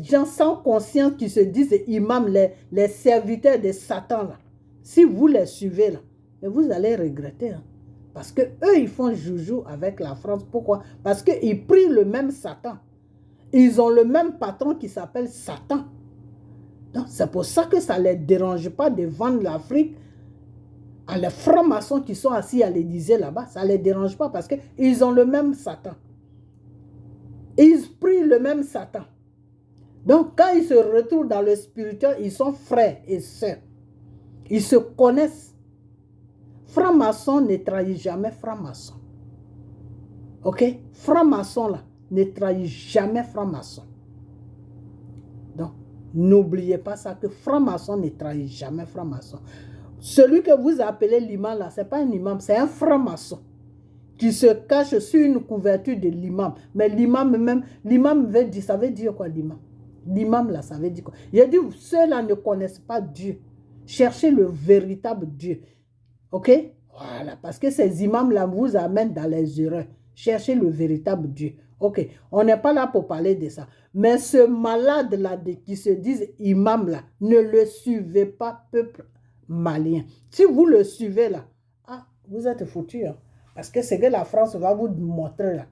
[SPEAKER 1] gens sans conscience qui se disent imams, les serviteurs de Satan, là, si vous les suivez, là, vous allez regretter. Hein. Parce qu'eux, ils font joujou avec la France. Pourquoi? Parce qu'ils prient le même Satan. Ils ont le même patron qui s'appelle Satan. Donc, c'est pour ça que ça ne les dérange pas de vendre l'Afrique à les francs-maçons qui sont assis à l'Élysée là-bas. Ça ne les dérange pas parce qu'ils ont le même Satan. Ils prient le même Satan. Donc, quand ils se retrouvent dans le spirituel, ils sont frères et sœurs. Ils se connaissent. Franc-maçon ne trahit jamais franc-maçon. Ok? Franc-maçon là, ne trahit jamais franc-maçon. Donc, n'oubliez pas ça, que franc-maçon ne trahit jamais franc-maçon. Celui que vous appelez l'imam là, ce n'est pas un imam, c'est un franc-maçon qui se cache sur une couverture de l'imam. Mais l'imam même, l'imam veut dire, ça veut dire quoi l'imam? L'imam là, ça veut dire quoi? Il a dit, ceux-là ne connaissent pas Dieu. Cherchez le véritable Dieu. Ok? Voilà, parce que ces imams là vous amènent dans les erreurs. Cherchez le véritable Dieu. Ok, on n'est pas là pour parler de ça. Mais ce malade là qui se dit imam là, ne le suivez pas, peuple malien. Si vous le suivez là, ah, vous êtes foutus. Hein, parce que c'est que la France va vous montrer là.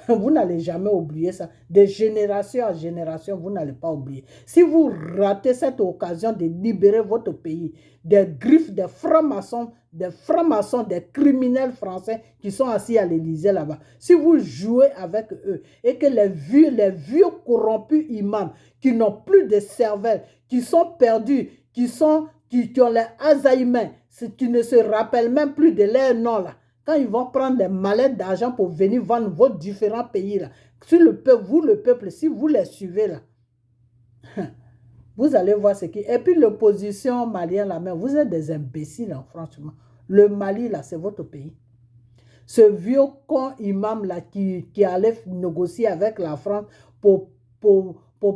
[SPEAKER 1] Vous n'allez jamais oublier ça. De génération à génération, vous n'allez pas oublier. Si vous ratez cette occasion de libérer votre pays des griffes des francs-maçons, des criminels français qui sont assis à l'Élysée là-bas, si vous jouez avec eux et que les vieux corrompus imams qui n'ont plus de cervelle, qui sont perdus, qui ont les Alzheimer, qui ne se rappellent même plus de leur nom là, quand ils vont prendre des mallettes d'argent pour venir vendre vos différents pays là, si le peuple, vous le peuple, si vous les suivez là, vous allez voir ce qui... Et puis l'opposition malienne là, mais vous êtes des imbéciles hein, franchement. Le Mali là, c'est votre pays. Ce vieux con imam là qui allait négocier avec la France pour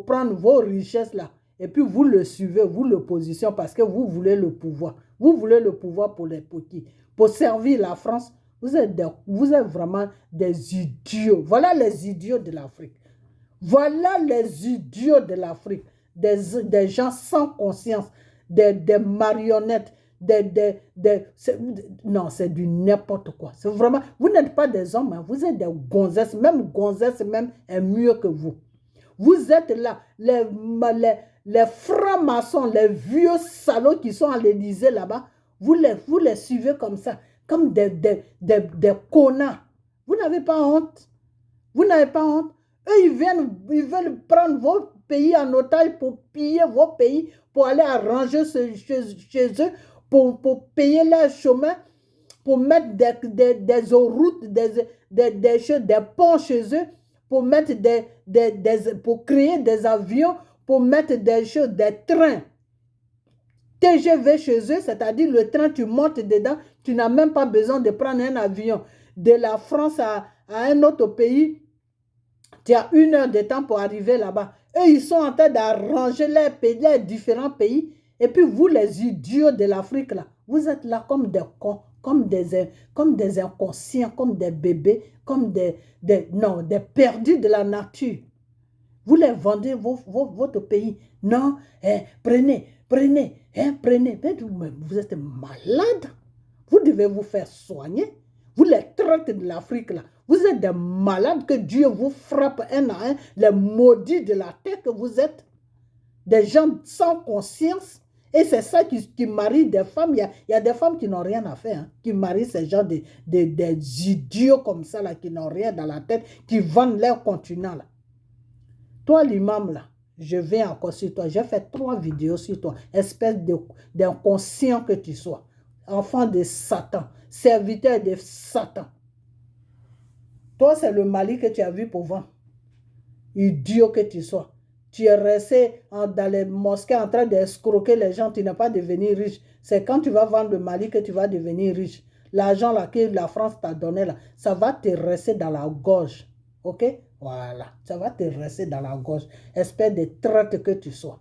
[SPEAKER 1] prendre vos richesses là, et puis vous le suivez, vous l'opposition, parce que vous voulez le pouvoir. Vous voulez le pouvoir pour qui? Pour servir la France. Vous êtes vraiment des idiots. Voilà les idiots de l'Afrique. Voilà les idiots de l'Afrique. Des gens sans conscience, des marionnettes, non, c'est du n'importe quoi. C'est vraiment, vous n'êtes pas des hommes, hein, vous êtes des gonzesses. Même gonzesses même est mieux que vous. Vous êtes là, les francs-maçons, les vieux salauds qui sont à l'Élysée là-bas, vous les suivez comme ça, comme des connards. Vous n'avez pas honte. Vous n'avez pas honte. Eux, ils veulent prendre vos pays en otage pour piller vos pays, pour aller arranger chez eux, pour payer leur chemin, pour mettre des autoroutes, des ponts chez eux, pour mettre pour créer des avions, pour mettre des trains TGV chez eux, c'est-à-dire le train, tu montes dedans, tu n'as même pas besoin de prendre un avion de la France à un autre pays. Tu as 1 heure de temps pour arriver là-bas. Eux, ils sont en train d'arranger les différents pays. Et puis vous, les idiots de l'Afrique, là, vous êtes là comme des cons, comme des inconscients, comme des bébés, comme des perdus de la nature. Vous les vendez votre pays. Non, prenez. Mais vous êtes malade. Vous devez vous faire soigner. Vous les traitez de l'Afrique là. Vous êtes des malades, que Dieu vous frappe un à un. Les maudits de la terre que vous êtes. Des gens sans conscience. Et c'est ça qui marie des femmes. Il y a des femmes qui n'ont rien à faire. Hein, qui marient ces gens des idiots comme ça là, qui n'ont rien dans la tête, qui vendent leur continent là. Toi, l'imam, là, je viens encore sur toi. J'ai fait 3 vidéos sur toi. Espèce d'inconscient que tu sois. Enfant de Satan. Serviteur de Satan. Toi, c'est le Mali que tu as vu pour vendre. Idiot que tu sois. Tu es resté dans les mosquées en train d'escroquer les gens. Tu n'es pas devenu riche. C'est quand tu vas vendre le Mali que tu vas devenir riche. L'argent là que la France t'a donné, là, ça va te rester dans la gorge. OK? Voilà, ça va te rester dans la gorge. Espèce de traite que tu sois.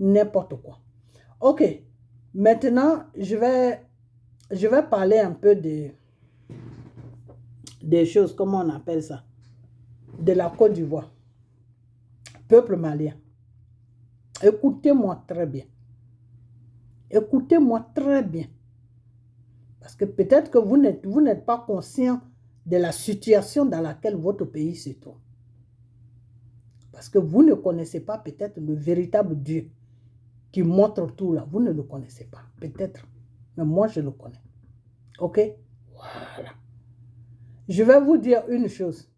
[SPEAKER 1] N'importe quoi. Ok, maintenant, je vais parler un peu des choses, comment on appelle ça, de la Côte d'Ivoire. Peuple malien. Écoutez-moi très bien. Écoutez-moi très bien. Parce que peut-être que vous n'êtes pas conscient de la situation dans laquelle votre pays se trouve. Parce que vous ne connaissez pas peut-être le véritable Dieu qui montre tout là. Vous ne le connaissez pas, peut-être. Mais moi, je le connais. OK? Voilà. Je vais vous dire une chose.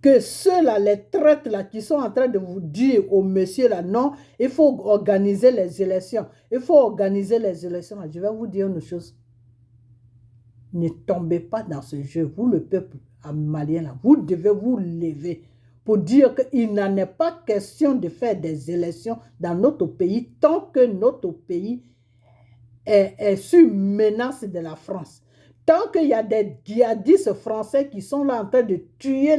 [SPEAKER 1] Que ceux-là, les traites là, qui sont en train de vous dire au monsieur là, non, il faut organiser les élections. Il faut organiser les élections. Je vais vous dire une chose. Ne tombez pas dans ce jeu. Vous, le peuple malien, là, vous devez vous lever pour dire qu'il n'en est pas question de faire des élections dans notre pays tant que notre pays est sous menace de la France. Tant qu'il y a des djihadistes français qui sont là en train de tuer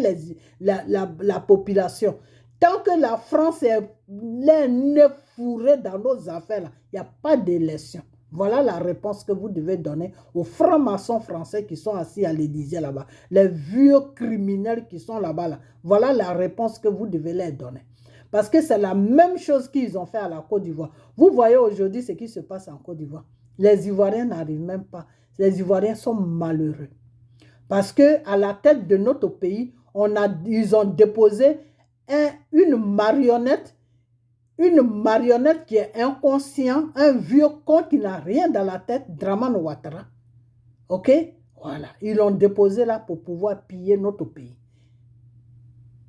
[SPEAKER 1] la population, tant que la France est nez fourré dans nos affaires, il n'y a pas d'élection. Voilà la réponse que vous devez donner aux francs-maçons français qui sont assis à l'Élysée là-bas. Les vieux criminels qui sont là-bas. Là. Voilà la réponse que vous devez leur donner. Parce que c'est la même chose qu'ils ont fait à la Côte d'Ivoire. Vous voyez aujourd'hui ce qui se passe en Côte d'Ivoire. Les Ivoiriens n'arrivent même pas. Les Ivoiriens sont malheureux. Parce qu'à la tête de notre pays, ils ont déposé une marionnette qui est inconscient, un vieux con qui n'a rien dans la tête, Dramane Ouattara. OK? Voilà. Ils l'ont déposé là pour pouvoir piller notre pays.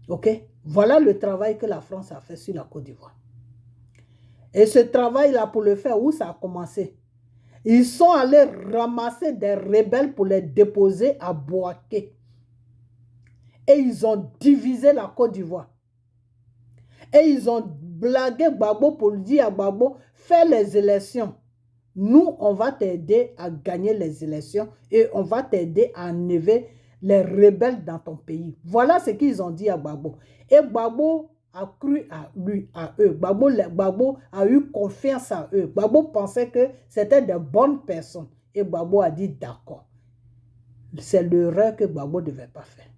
[SPEAKER 1] OK? Voilà le travail que la France a fait sur la Côte d'Ivoire. Et ce travail-là, pour le faire, où ça a commencé? Ils sont allés ramasser des rebelles pour les déposer à Bouaké. Et ils ont divisé la Côte d'Ivoire. Et ils ont blagué Gbagbo pour dire à Gbagbo, fais les élections. Nous, on va t'aider à gagner les élections et on va t'aider à enlever les rebelles dans ton pays. Voilà ce qu'ils ont dit à Gbagbo. Et Gbagbo a cru à eux. Gbagbo a eu confiance en eux. Gbagbo pensait que c'était de bonnes personnes. Et Gbagbo a dit d'accord. C'est l'erreur que Gbagbo ne devait pas faire.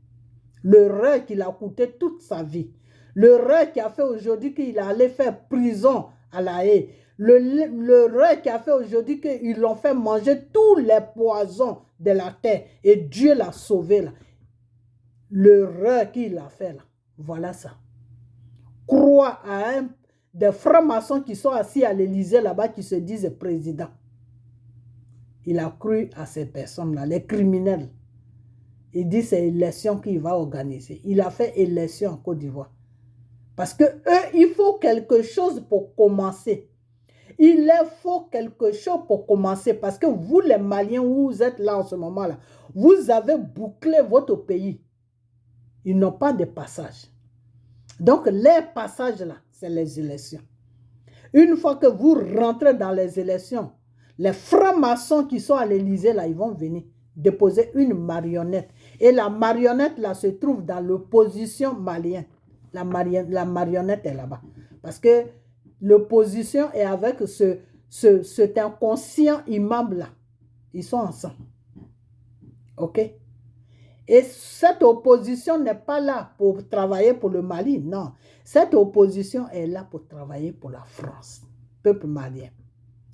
[SPEAKER 1] L'erreur qui l'a coûté toute sa vie. L'erreur qui a fait aujourd'hui qu'il allait faire prison à La Haye. L'erreur qui a fait aujourd'hui qu'ils l'ont fait manger tous les poisons de la terre. Et Dieu l'a sauvé là. L'erreur qu'il a fait là. Voilà ça. Croire à des francs-maçons qui sont assis à l'Élysée là-bas qui se disent président. Il a cru à ces personnes-là, les criminels. Il dit c'est élection qu'il va organiser. Il a fait élection en Côte d'Ivoire. Parce que eux, il faut quelque chose pour commencer. Il leur faut quelque chose pour commencer. Parce que vous, les Maliens, vous êtes là en ce moment-là, vous avez bouclé votre pays. Ils n'ont pas de passage. Donc, les passages là, c'est les élections. Une fois que vous rentrez dans les élections, les francs-maçons qui sont à l'Élysée là, ils vont venir déposer une marionnette. Et la marionnette là se trouve dans l'opposition malienne. La marionnette est là-bas. Parce que l'opposition est avec cet inconscient imam-là. Ils sont ensemble. OK? Et cette opposition n'est pas là pour travailler pour le Mali. Non. Cette opposition est là pour travailler pour la France. Peuple malien.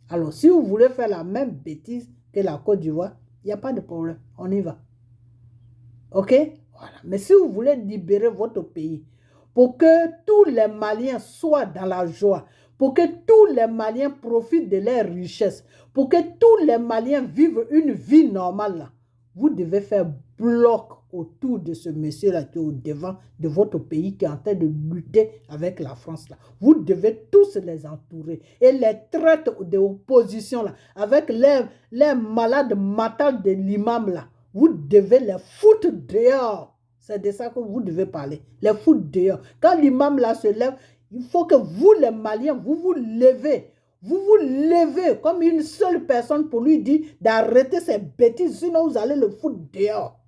[SPEAKER 1] Alors, si vous voulez faire la même bêtise que la Côte d'Ivoire, il n'y a pas de problème. On y va. OK? Voilà. Mais si vous voulez libérer votre pays, pour que tous les Maliens soient dans la joie, pour que tous les Maliens profitent de leurs richesses, pour que tous les Maliens vivent une vie normale, là, vous devez faire bloc autour de ce monsieur-là qui est au devant de votre pays, qui est en train de lutter avec la France. Là. Vous devez tous les entourer et les traites d'opposition, là, avec les malades mentales de l'imam, là, vous devez les foutre dehors. C'est de ça que vous devez parler. Les foutre dehors. Quand l'imam là se lève, il faut que vous, les Maliens, vous vous levez. Vous vous levez comme une seule personne pour lui dire d'arrêter ses bêtises. Sinon, vous allez le foutre dehors.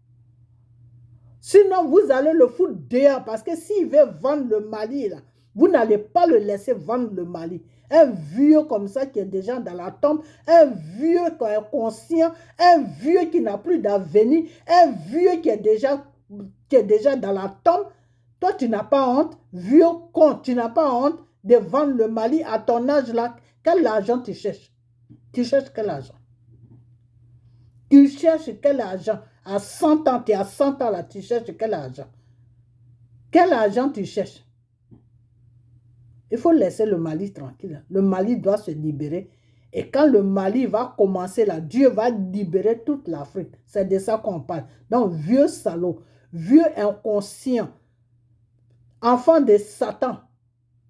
[SPEAKER 1] Sinon, vous allez le foutre dehors. Parce que s'il veut vendre le Mali, là, vous n'allez pas le laisser vendre le Mali. Un vieux comme ça qui est déjà dans la tombe, un vieux qui est inconscient, un vieux qui n'a plus d'avenir, un vieux qui est déjà dans la tombe. Toi, tu n'as pas honte, vieux con, tu n'as pas honte de vendre le Mali à ton âge là. Quel argent tu cherches? Tu cherches quel argent? Tu cherches quel argent? À 100 ans, tu es à 100 ans là, tu cherches quel argent? Quel argent tu cherches? Il faut laisser le Mali tranquille. Le Mali doit se libérer. Et quand le Mali va commencer là, Dieu va libérer toute l'Afrique. C'est de ça qu'on parle. Donc, vieux salaud, vieux inconscient, enfant de Satan,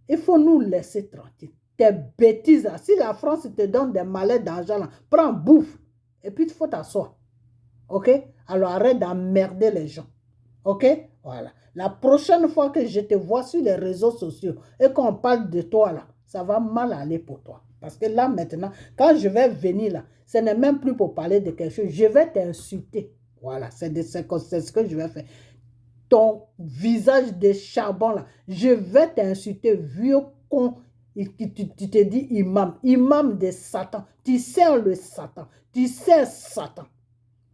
[SPEAKER 1] il faut nous laisser tranquille. Tes bêtises là. Si la France te donne des malais d'argent là, prends, bouffe. Et puis, il faut t'asseoir. OK? Alors, arrête d'emmerder les gens. OK? Voilà. La prochaine fois que je te vois sur les réseaux sociaux et qu'on parle de toi là, ça va mal aller pour toi. Parce que là, maintenant, quand je vais venir là, ce n'est même plus pour parler de quelque chose. Je vais t'insulter. Voilà, c'est ce que je vais faire. Ton visage de charbon là, je vais t'insulter, vieux con. Tu te dis imam de Satan. Tu sers le Satan. Tu sers Satan.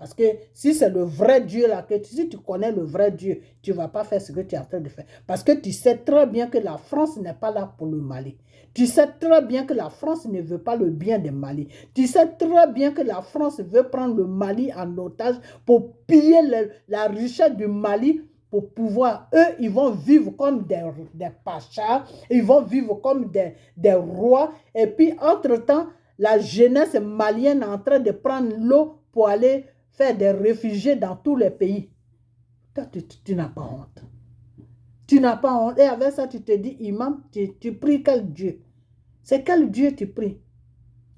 [SPEAKER 1] Parce que si c'est le vrai Dieu là, si tu connais le vrai Dieu, tu ne vas pas faire ce que tu es en train de faire. Parce que tu sais très bien que la France n'est pas là pour le Mali. Tu sais très bien que la France ne veut pas le bien des Mali. Tu sais très bien que la France veut prendre le Mali en otage pour piller la richesse du Mali pour pouvoir, eux, ils vont vivre comme des pachas, ils vont vivre comme des rois. Et puis, entre-temps, la jeunesse malienne est en train de prendre l'eau pour aller faire des réfugiés dans tous les pays. Toi, tu n'as pas honte. Tu n'as pas honte. Et avec ça, tu te dis, imam, tu pries quel Dieu? C'est quel Dieu tu pries?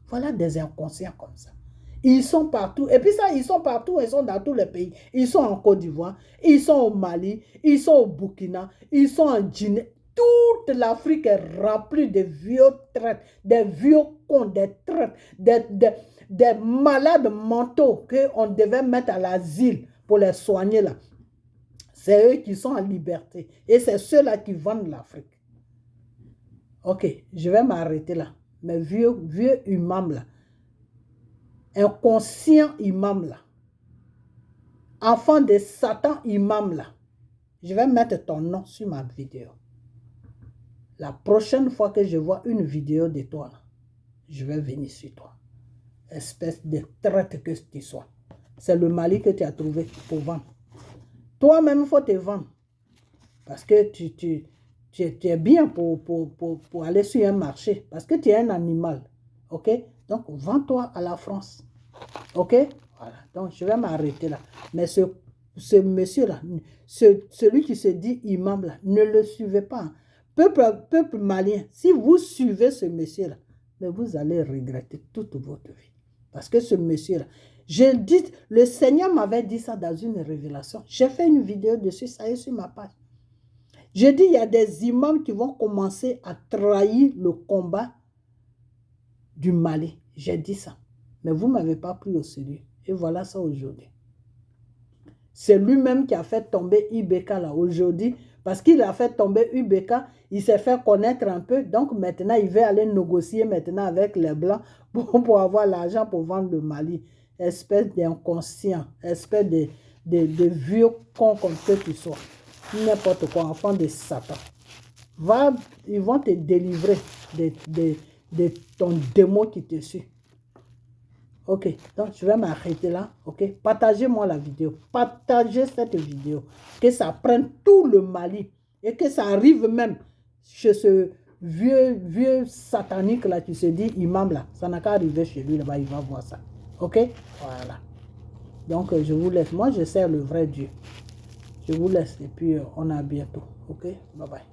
[SPEAKER 1] Voilà des inconscients comme ça. Ils sont partout. Et puis ça, ils sont partout. Ils sont dans tous les pays. Ils sont en Côte d'Ivoire. Ils sont au Mali. Ils sont au Burkina. Ils sont en Guinée. Toute l'Afrique est remplie de vieux traites, des vieux cons, des traites, des malades mentaux qu'on devait mettre à l'asile pour les soigner là. C'est eux qui sont en liberté. Et c'est ceux-là qui vendent l'Afrique. Ok, je vais m'arrêter là. Mais vieux imam là, inconscient imam là, enfant de Satan imam là, je vais mettre ton nom sur ma vidéo. La prochaine fois que je vois une vidéo de toi là, je vais venir sur toi. Espèce de traite que tu sois. C'est le Mali que tu as trouvé pour vendre. Toi-même, il faut te vendre. Parce que tu es bien pour aller sur un marché. Parce que tu es un animal. Ok? Donc, vends-toi à la France. Ok? Voilà. Donc, je vais m'arrêter là. Mais ce monsieur-là, celui qui se dit imam là, ne le suivez pas. Peuple malien, si vous suivez ce monsieur-là, mais vous allez regretter toute votre vie. Parce que ce monsieur-là, le Seigneur m'avait dit ça dans une révélation. J'ai fait une vidéo dessus, ça est sur ma page. J'ai dit, il y a des imams qui vont commencer à trahir le combat du Mali. J'ai dit ça. Mais vous ne m'avez pas pris au sérieux. Et voilà ça aujourd'hui. C'est lui-même qui a fait tomber IBK là aujourd'hui. Parce qu'il a fait tomber IBK, il s'est fait connaître un peu. Donc maintenant, il veut aller négocier maintenant avec les Blancs pour avoir l'argent pour vendre le Mali. Espèce d'inconscient, espèce de vieux con comme que tu sois. N'importe quoi, enfant de Satan. Ils vont te délivrer de ton démon qui te suit. Ok, donc je vais m'arrêter là. Ok, partagez-moi la vidéo. Partagez cette vidéo. Que ça prenne tout le Mali. Et que ça arrive même chez ce vieux satanique là qui se dit imam là. Ça n'a qu'à arriver chez lui là-bas, il va voir ça. Ok, voilà. Donc je vous laisse. Moi je sers le vrai Dieu. Je vous laisse et puis on a bientôt. Ok, bye bye.